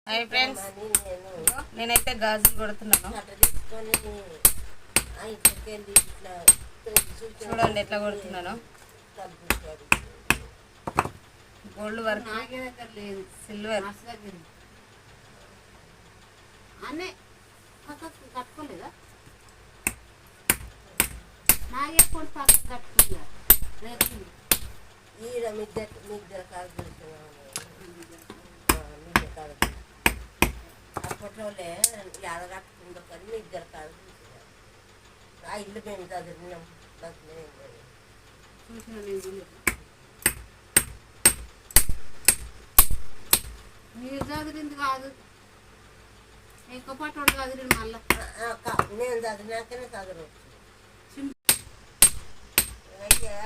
Hi friends, నేనైతే గాజులు కొడుతున్నాను. చూడండి ఎట్లా కొడుతున్నాను. Gold work, silver. అన్నీ కట్టుకోలేదా? నాగే కూడా పక్కన కట్టుకోలే. అప్పట్లోనే ఏడ కట్టుకుందో కానీ మీ ఇద్దరు కాదు ఆ ఇల్లు మేము చదివినాం. మీరు చదివింది కాదు, ఎక్కువ పాటు ఉండి చదివింది. మళ్ళా నేను చదివినాకనే చదవచ్చు. అయ్యా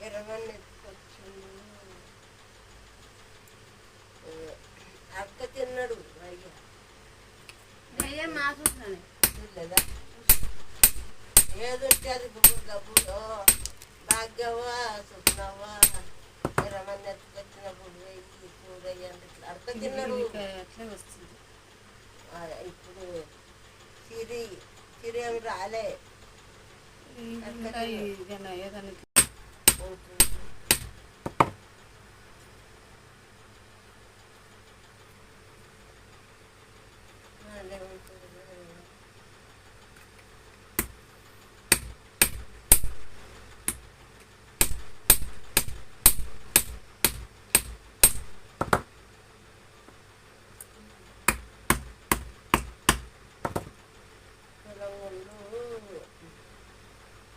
20 మంది ఎత్తుకొచ్చిండు. అక్క తిన్నాడు. అయ్యా మా చూసాను చూడలేదా? ఏదొచ్చి అది గబ్బులో భాగ్యవా సుఖనవా 20 మంది ఎత్తుకొచ్చినప్పుడు వెయ్యి చూడయ్య అంటే అక్క తిన్నాడు. ఇప్పుడు సిరి ఏమి రాలే.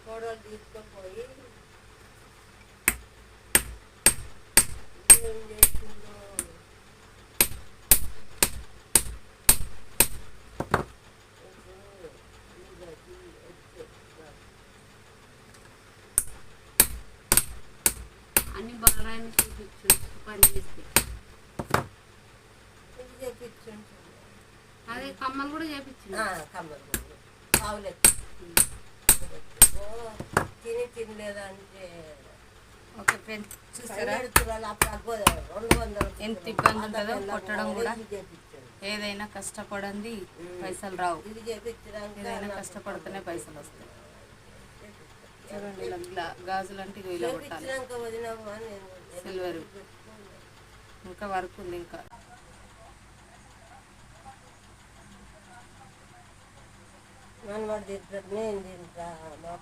కోడలు తీసుకొని పోయి ఏం చేస్తుందో అన్ని బాగానే చూపించు. పని చేస్తే చేపించండి. అదే కమ్మలు కూడా చేపించు. కమ్మలు పావులెత్తి తినలేదంటే ఓకే ఫ్రెండ్స్, చూసారా ఎంత ఇబ్బంది ఉంటుందో కొట్టడం కూడా. ఏదైనా కష్టపడండి పైసలు రావు, ఏదైనా కష్టపడితేనే పైసలు వస్తాయి. చూడండి ఇలా గాజులు అంటే ఇలా కొట్టాలి. సిల్వర్ ఇంకా వర్క్ ఉంది. ఇంకా నేను తింటా మా